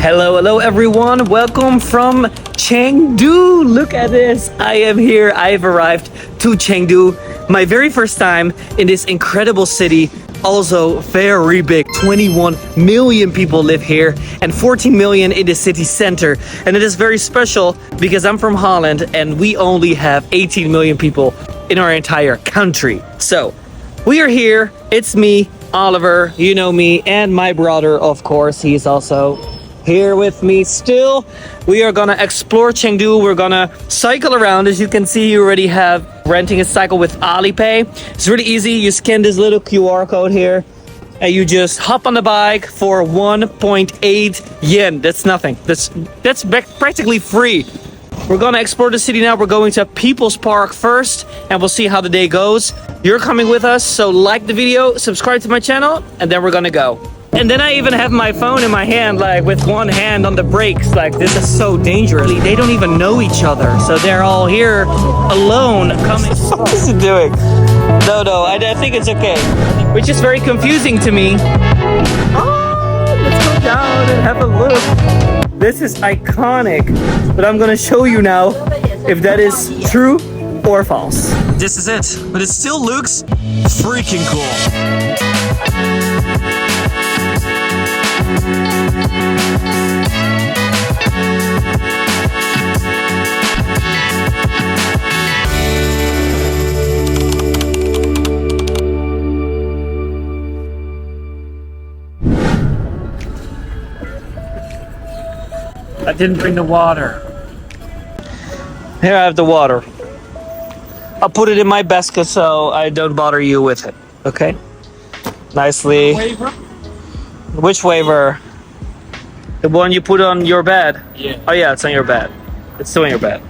Hello everyone. Welcome from Chengdu. Look at this. I am here. I've arrived to Chengdu. My very first time in this incredible city. Also very big. 21 million people live here and 14 million in the city center. And it is very special because I'm from Holland and we only have 18 million people in our entire country. So we are here. It's me, Oliver, you know me, and my brother, of course. He's also here with me still. We are gonna explore Chengdu. We're gonna cycle around. As you can see, you already have renting a cycle with Alipay. It's really easy. You scan this little QR code here and you just hop on the bike for 1.8 yen. That's nothing. That's practically free. We're gonna explore the city now. We're going to People's Park first and we'll see how the day goes. You're coming with us, so like the video, subscribe to my channel, and then we're gonna go. And then I even have my phone in my hand, like with one hand on the brakes. Like, this is so dangerous. They don't even know each other, so they're all here alone coming. What is it doing? No, I think it's okay. Which is very confusing to me. Oh, let's go down and have a look. This is iconic, but I'm gonna show you now if that is true or false. This is it, but it still looks freaking cool. I didn't bring the water. Here I have the water. I'll put it in my basket so I don't bother you with it. Okay? Nicely. Waiver? Which waiver? The one you put on your bed? Yeah. Oh yeah, it's on your bed. It's still on your bed.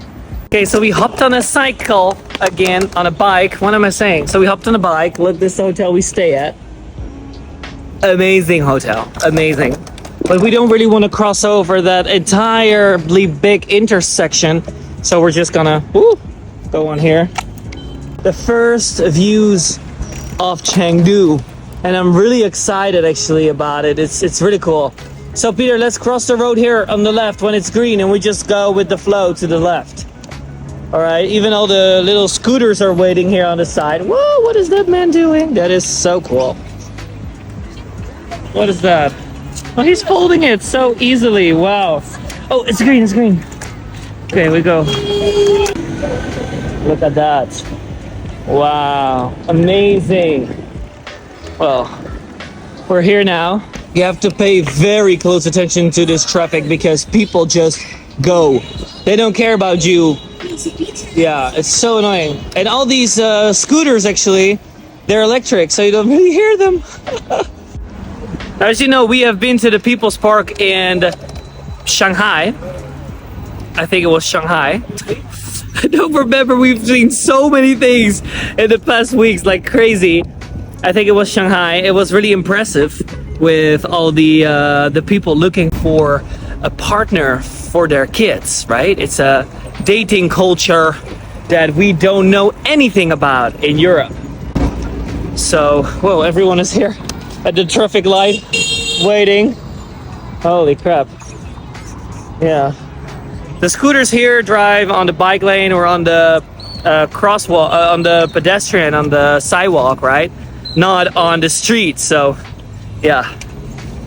Okay, so we hopped on a cycle again, on a bike. What am I saying? So we hopped on a bike. Look, this hotel we stay at. Amazing hotel. Amazing. But we don't really want to cross over that entirely big intersection. So we're just gonna go on here. The first views of Chengdu. And I'm really excited actually about it. It's really cool. So Peter, let's cross the road here on the left when it's green and we just go with the flow to the left. All right, even all the little scooters are waiting here on the side. Whoa, what is that man doing? That is so cool. What is that? Oh, he's folding it so easily. Wow. Oh, it's green, it's green. Okay, we go. Look at that. Wow, amazing. Well, we're here now. You have to pay very close attention to this traffic because people just go. They don't care about you. Yeah, it's so annoying. And all these scooters actually, they're electric, so you don't really hear them. As you know, we have been to the People's Park in Shanghai. I think it was Shanghai. I don't remember. We've seen so many things in the past weeks, like crazy. I think it was Shanghai. It was really impressive with all the people looking for a partner for their kids, right? It's a dating culture that we don't know anything about in Europe. So, whoa, everyone is here at the traffic light waiting. Holy crap. Yeah. The scooters here drive on the bike lane or on the crosswalk, on the pedestrian, on the sidewalk, right? Not on the street. So, yeah,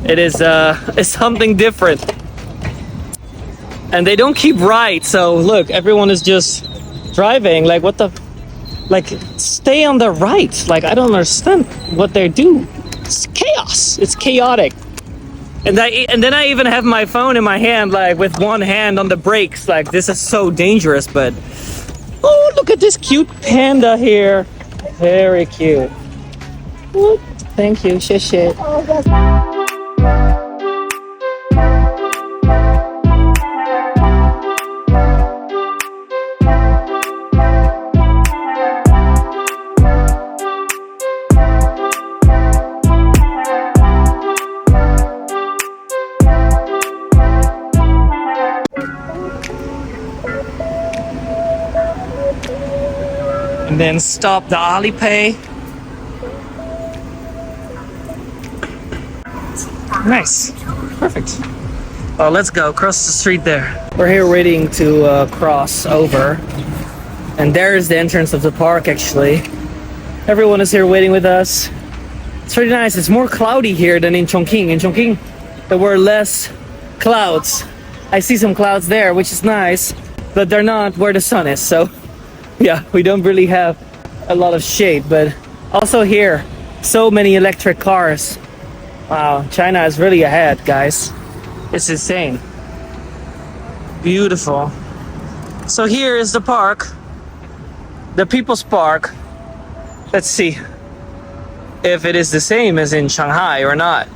it is it's something different. And they don't keep right. So look, everyone is just driving. Like, what the? Like, stay on the right. Like, I don't understand what they do. It's chaos. It's chaotic. And then I even have my phone in my hand, like with one hand on the brakes. Like, this is so dangerous. But oh, look at this cute panda here. Very cute. Thank you. 谢谢. And then stop the Alipay. Nice. Perfect. Oh, let's go cross the street there. We're here waiting to cross over. And there's the entrance of the park, actually. Everyone is here waiting with us. It's really nice. It's more cloudy here than in Chongqing. In Chongqing, there were less clouds. I see some clouds there, which is nice, but they're not where the sun is. So, yeah, we don't really have a lot of shade. But also here, so many electric cars. Wow, China is really ahead, guys. It's insane. Beautiful. So here is the park, the People's Park. Let's see if it is the same as in Shanghai or not.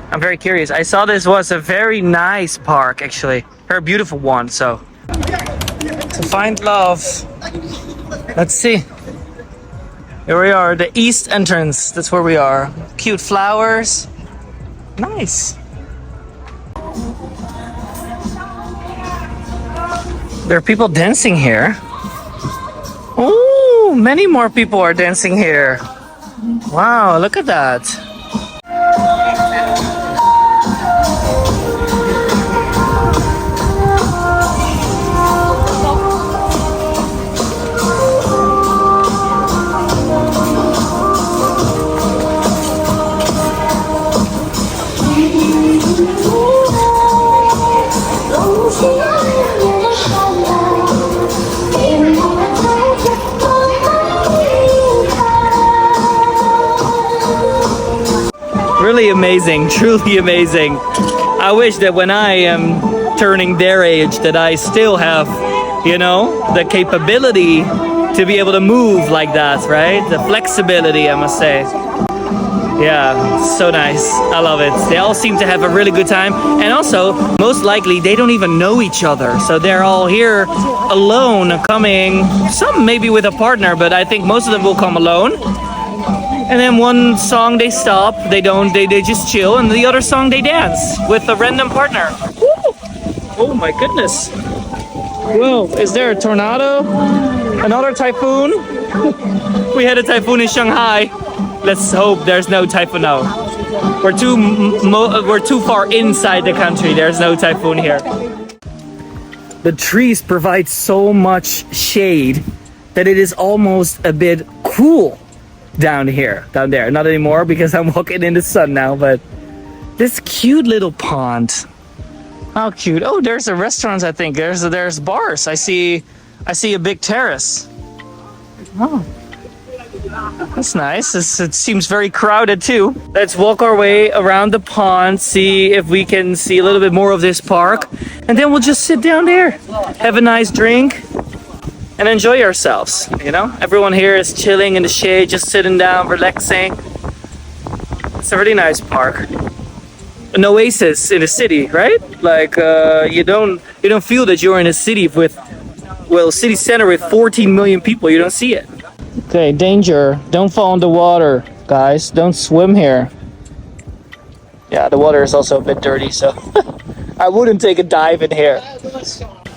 I'm very curious. I saw this was a very nice park, actually. Very beautiful one, so. To find love. Let's see. Here we are, the east entrance. That's where we are. Cute flowers. Nice. There are people dancing here. Oh, many more people are dancing here. Wow, look at that. Really amazing, truly amazing. I wish that when I am turning their age that I still have, you know, the capability to be able to move like that, right? The flexibility, I must say. Yeah, so nice. I love it. They all seem to have a really good time. And also, most likely, they don't even know each other. So they're all here alone, coming, some maybe with a partner, but I think most of them will come alone. And then one song they stop, they just chill, and the other song they dance with a random partner. Woo! Oh my goodness. Whoa, is there a tornado? Another typhoon? We had a typhoon in Shanghai. Let's hope there's no typhoon now. We're too far inside the country. There's no typhoon here. The trees provide so much shade that it is almost a bit cool down there. Not anymore because I'm walking in the sun now, but this cute little pond. How cute. Oh, there's a restaurant, I think. There's bars. I see a big terrace. Oh. That's nice. It seems very crowded too. Let's walk our way around the pond, see if we can see a little bit more of this park, and then we'll just sit down there, have a nice drink, and enjoy ourselves. You know, everyone here is chilling in the shade, just sitting down, relaxing. It's a really nice park. An oasis in a city, right? Like you don't feel that you're in a city with, well, city center with 14 million people. You don't see it. Okay, danger. Don't fall in the water, guys. Don't swim here. Yeah, the water is also a bit dirty, so I wouldn't take a dive in here.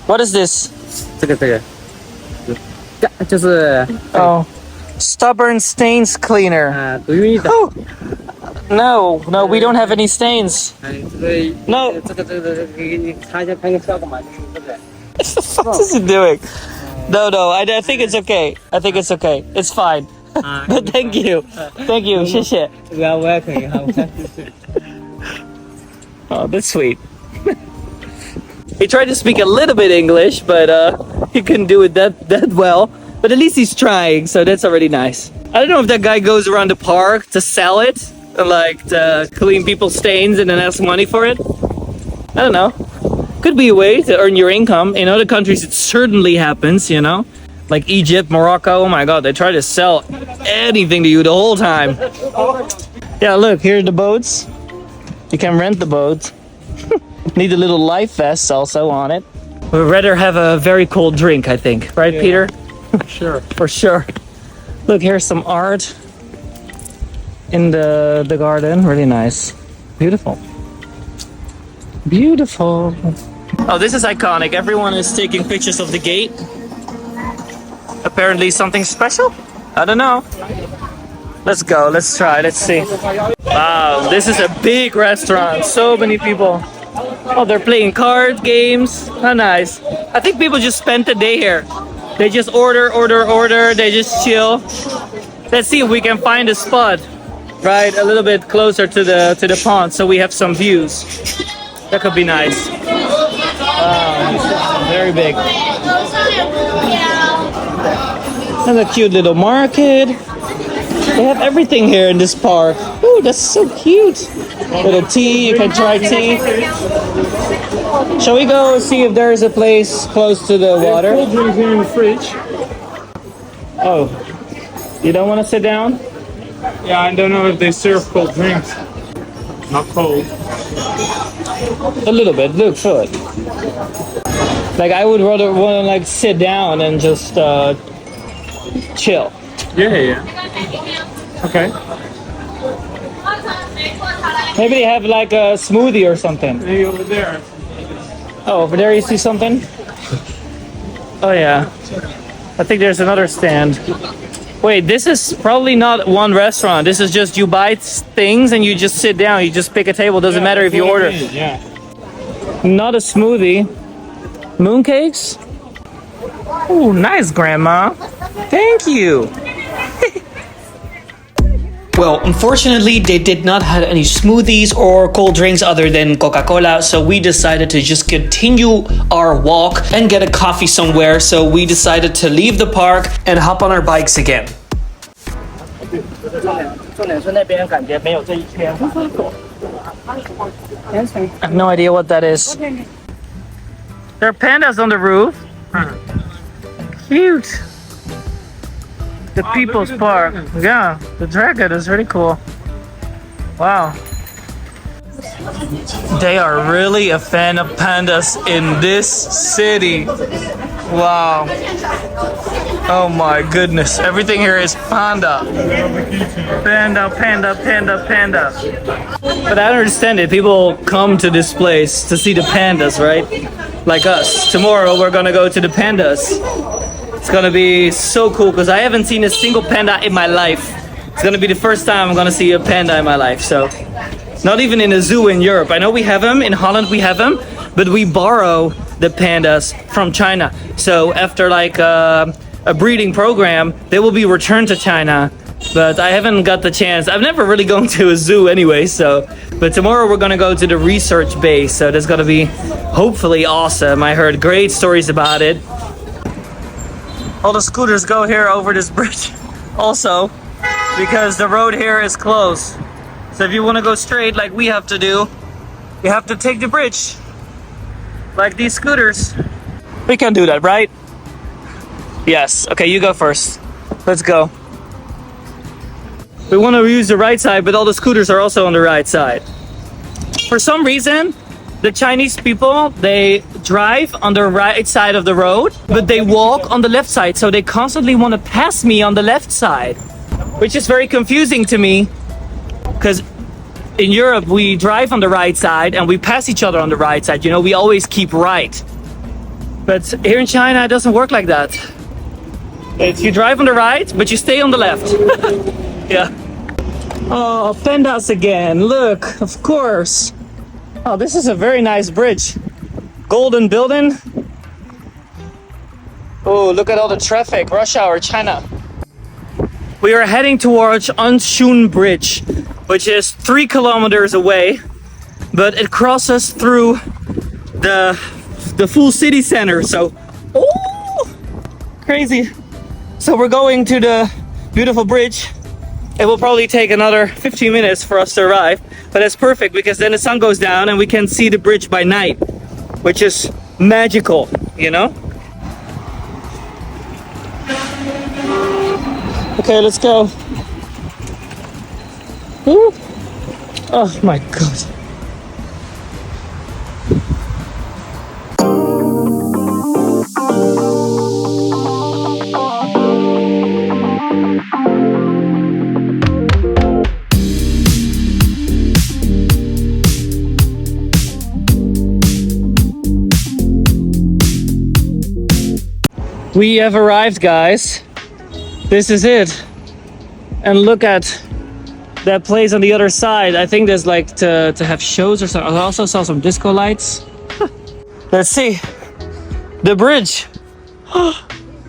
What is this? Oh, stubborn stains cleaner. Do you need that? Oh, no, we don't have any stains. No. What the fuck is it doing? No, I think it's okay. It's fine. But thank you. 谢谢. You are welcome. Oh, that's sweet. He tried to speak a little bit English, but he couldn't do it that well. But at least he's trying, so that's already nice. I don't know if that guy goes around the park to sell it, like to clean people's stains and then ask money for it. I don't know. Could be a way to earn your income. In other countries, it certainly happens, you know? Like Egypt, Morocco, oh my god, they try to sell anything to you the whole time. Yeah, look, here are the boats. You can rent the boat. Need a little life vest also on it. We'd rather have a very cold drink, I think. Right, yeah. Peter? Sure. For sure. Look, here's some art in the garden. Really nice. Beautiful. Beautiful. Oh, this is iconic. Everyone is taking pictures of the gate. Apparently something special? I don't know. Let's go. Let's try. Let's see. Wow, this is a big restaurant. So many people. Oh, they're playing card games. How nice. I think people just spent the day here. They just order. They just chill. Let's see if we can find a spot, right, a little bit closer to the pond, so we have some views. That could be nice. Wow, very big. And a cute little market. They have everything here in this park. Ooh, that's so cute. Little tea, you can try tea. Shall we go see if there is a place close to the water? Cold drinks here in the fridge. Oh, you don't want to sit down? Yeah, I don't know if they serve cold drinks. Not cold. A little bit, look, show it. Like I would rather want to like sit down and just chill. Yeah. Okay. Maybe they have like a smoothie or something. Maybe over there. Oh, over there you see something? Oh yeah. I think there's another stand. Wait, this is probably not one restaurant. This is just you buy things and you just sit down. You just pick a table. Doesn't matter if you order. Yeah. Not a smoothie. Mooncakes? Oh, nice, Grandma. Thank you. Well, unfortunately, they did not have any smoothies or cold drinks other than Coca-Cola, so we decided to just continue our walk and get a coffee somewhere. So we decided to leave the park and hop on our bikes again. I have no idea what that is. There are pandas on the roof. Cute. The People's Park. Yeah, the dragon is really cool. Wow. They are really a fan of pandas in this city. Wow. Oh my goodness. Everything here is panda. Panda. But I don't understand it. People come to this place to see the pandas, right? Like us. Tomorrow we're gonna go to the pandas. It's gonna be so cool because I haven't seen a single panda in my life. It's gonna be the first time I'm gonna see a panda in my life. So, not even in a zoo in Europe. I know we have them, in Holland we have them, but we borrow the pandas from China. So after like a breeding program, they will be returned to China. But I haven't got the chance. I've never really gone to a zoo anyway, so. But tomorrow we're gonna go to the research base, so that's gonna be hopefully awesome. I heard great stories about it. All the scooters go here over this bridge also because the road here is closed. So if you want to go straight like we have to do, you have to take the bridge like these scooters. We can do that, right? Yes. Okay, you go first. Let's go. We want to use the right side, but all the scooters are also on the right side. For some reason, the Chinese people, they drive on the right side of the road, but they walk on the left side. So they constantly want to pass me on the left side, which is very confusing to me. Because in Europe, we drive on the right side and we pass each other on the right side. You know, we always keep right. But here in China, it doesn't work like that. It's you drive on the right, but you stay on the left. Yeah. Oh, pandas again. Look, of course. Oh, this is a very nice bridge. Golden building. Oh, look at all the traffic. Rush hour, China. We are heading towards Anshun Bridge, which is 3 kilometers away, but it crosses through the full city center. So, oh, crazy. So we're going to the beautiful bridge. It will probably take another 15 minutes for us to arrive, but that's perfect because then the sun goes down and we can see the bridge by night, which is magical, you know? Okay, let's go. Ooh. Oh my God. We have arrived, guys. This is it. And look at that plays on the other side. I think there's like to have shows or something. I also saw some disco lights. Let's see. The bridge.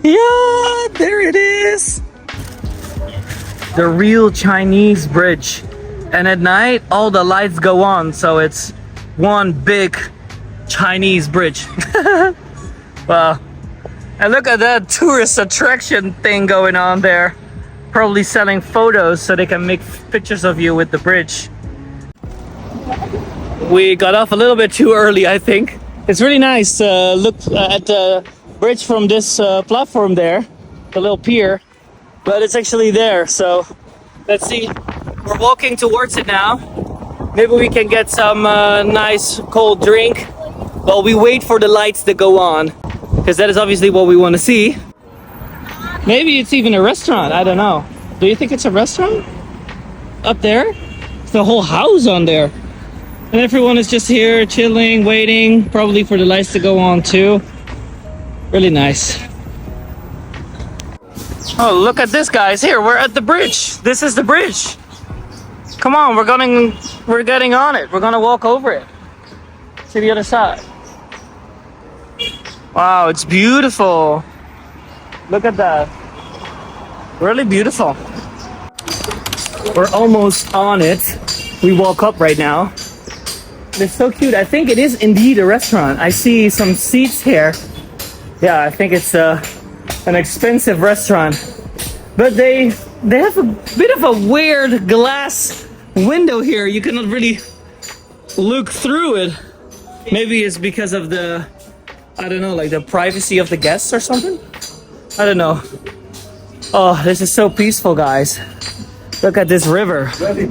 Yeah, there it is. The real Chinese bridge. And at night, all the lights go on. So it's one big Chinese bridge. Wow. And look at that tourist attraction thing going on there. Probably selling photos so they can make pictures of you with the bridge. We got off a little bit too early, I think. It's really nice to look at the bridge from this platform there, the little pier, but it's actually there. So let's see. We're walking towards it now. Maybe we can get some nice cold drink while we wait for the lights to go on, because that is obviously what we want to see. Maybe it's even a restaurant, I don't know. Do you think it's a restaurant? Up there? It's the whole house on there. And everyone is just here chilling, waiting, probably for the lights to go on too. Really nice. Oh, look at this, guys. Here, we're at the bridge. This is the bridge. Come on, we're getting on it. We're gonna walk over it to the other side. Wow, it's beautiful. Look at that. Really beautiful. We're almost on it. We walk up right now. It's so cute. I think it is indeed a restaurant. I see some seats here. Yeah, I think it's an expensive restaurant. But they have a bit of a weird glass window here. You cannot really look through it. Maybe it's because of the, I don't know, like the privacy of the guests or something? I don't know. Oh, this is so peaceful, guys. Look at this river. You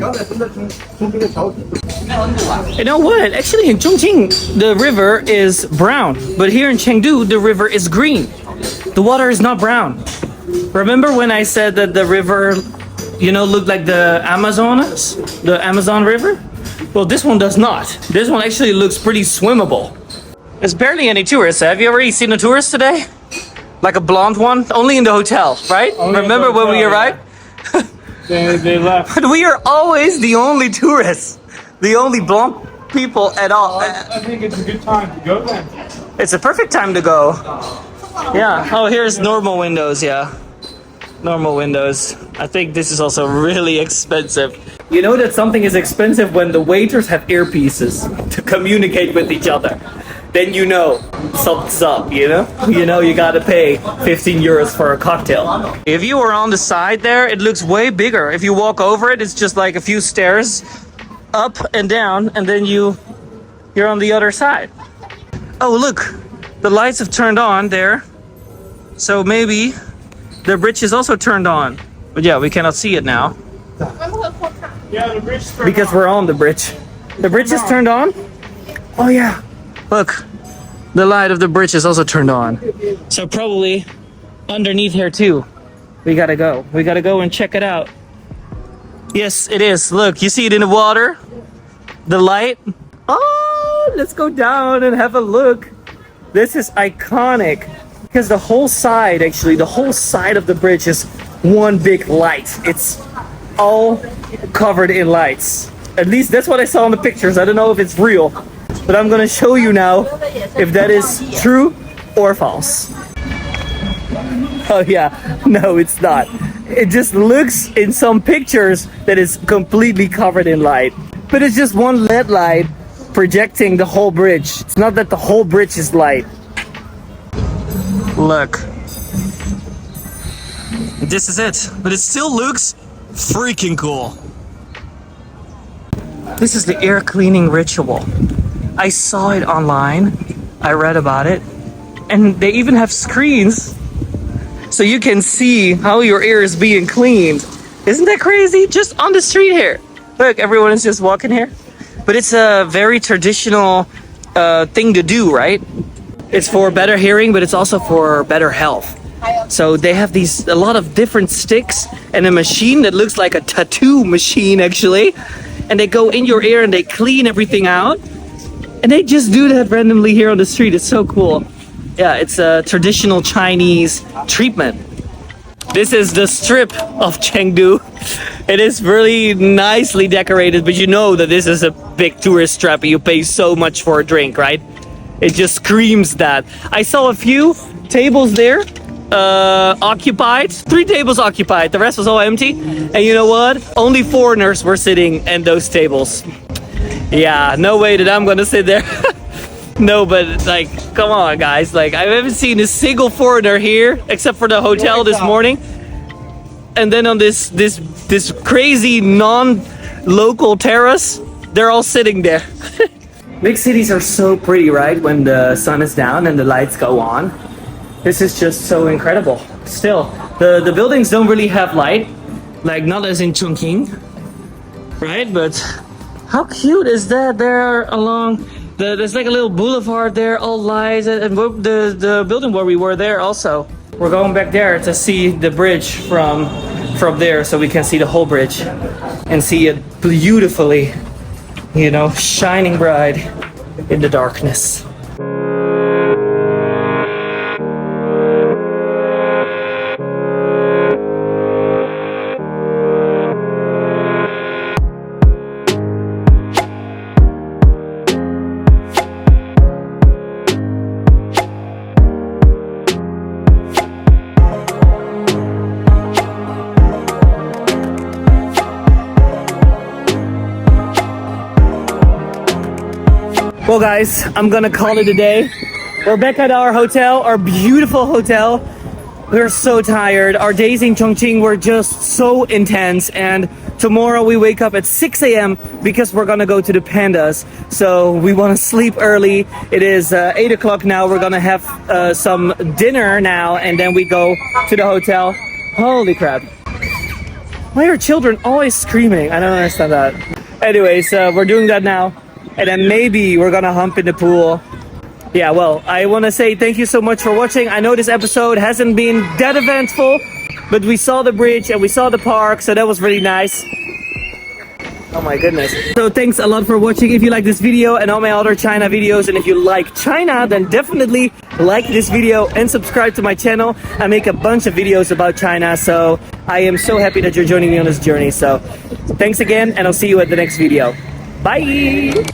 know what? Actually, in Chongqing, the river is brown. But here in Chengdu, the river is green. The water is not brown. Remember when I said that the river, you know, looked like the Amazon River? Well, this one does not. This one actually looks pretty swimmable. There's barely any tourists. Have you already seen a tourist today? Like a blonde one? Only in the hotel, right? Only Remember when we arrived? They left. But we are always the only tourists. The only blonde people at all. I think it's a good time to go then. It's a perfect time to go. Yeah. Oh, here's normal windows, yeah. Normal windows. I think this is also really expensive. You know that something is expensive when the waiters have earpieces to communicate with each other. Then you know something's up, you know? You know you gotta pay 15 euros for a cocktail. If you were on the side there, it looks way bigger. If you walk over it, it's just like a few stairs up and down, and then you're on the other side. Oh, look, the lights have turned on there. So maybe the bridge is also turned on. But yeah, we cannot see it now. Yeah, the bridge. Because we're on the bridge. The bridge is turned on? Oh yeah. Look, the light of the bridge is also turned on. So probably underneath here too. We gotta go. We gotta go and check it out. Yes, it is. Look, you see it in the water? The light. Oh, let's go down and have a look. This is iconic. Because the whole side, actually, the whole side of the bridge is one big light. It's all covered in lights. At least that's what I saw in the pictures. I don't know if it's real. But I'm gonna show you now if that is true or false. Oh yeah, no, it's not. It just looks in some pictures that it's completely covered in light. But it's just one LED light projecting the whole bridge. It's not that the whole bridge is light. Look. This is it. But it still looks freaking cool. This is the air cleaning ritual. I saw it online. I read about it. And they even have screens so you can see how your air is being cleaned. Isn't that crazy? Just on the street here. Look, everyone is just walking here. But it's a very traditional thing to do, right? It's for better hearing, but it's also for better health. So they have a lot of different sticks and a machine that looks like a tattoo machine, actually. And they go in your ear and they clean everything out. And they just do that randomly here on the street. It's so cool. Yeah, it's a traditional Chinese treatment. This is the strip of Chengdu. It is really nicely decorated, but you know that this is a big tourist trap. You pay so much for a drink, right? It just screams that. I saw a few tables there occupied, 3 tables occupied, the rest was all empty. And you know what? Only foreigners were sitting in those tables. Yeah, no way that I'm gonna sit there. No, but like, come on, guys. Like, I haven't seen a single foreigner here except for the hotel this morning. And then on this crazy non-local terrace, they're all sitting there. Big cities are so pretty, right? When the sun is down and the lights go on. This is just so incredible. Still, the buildings don't really have light, like not as in Chongqing, right? But how cute is that? There along there's like a little boulevard there, all lights, and the building where we were there also. We're going back there to see the bridge from there, so we can see the whole bridge and see it beautifully, you know, shining bright in the darkness. Well guys, I'm gonna call it a day. We're back at our hotel, our beautiful hotel. We're so tired. Our days in Chongqing were just so intense, and tomorrow we wake up at 6 a.m. because we're gonna go to the Pandas. So we wanna sleep early. It is 8 o'clock now. We're gonna have some dinner now, and then we go to the hotel. Holy crap. Why are children always screaming? I don't understand that. Anyways, we're doing that now. And then maybe we're gonna hump in the pool. Yeah, well, I want to say thank you so much for watching. I know this episode hasn't been that eventful, but we saw the bridge and we saw the park, so that was really nice. Oh my goodness. So thanks a lot for watching. If you like this video and all my other China videos, and if you like China, then definitely like this video and subscribe to my channel. I make a bunch of videos about China, so I am so happy that you're joining me on this journey. So thanks again, and I'll see you at the next video. Bye!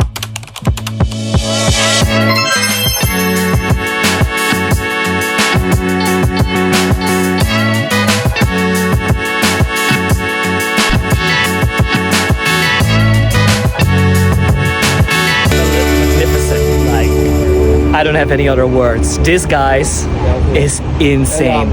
I don't have any other words. This, guys, is insane.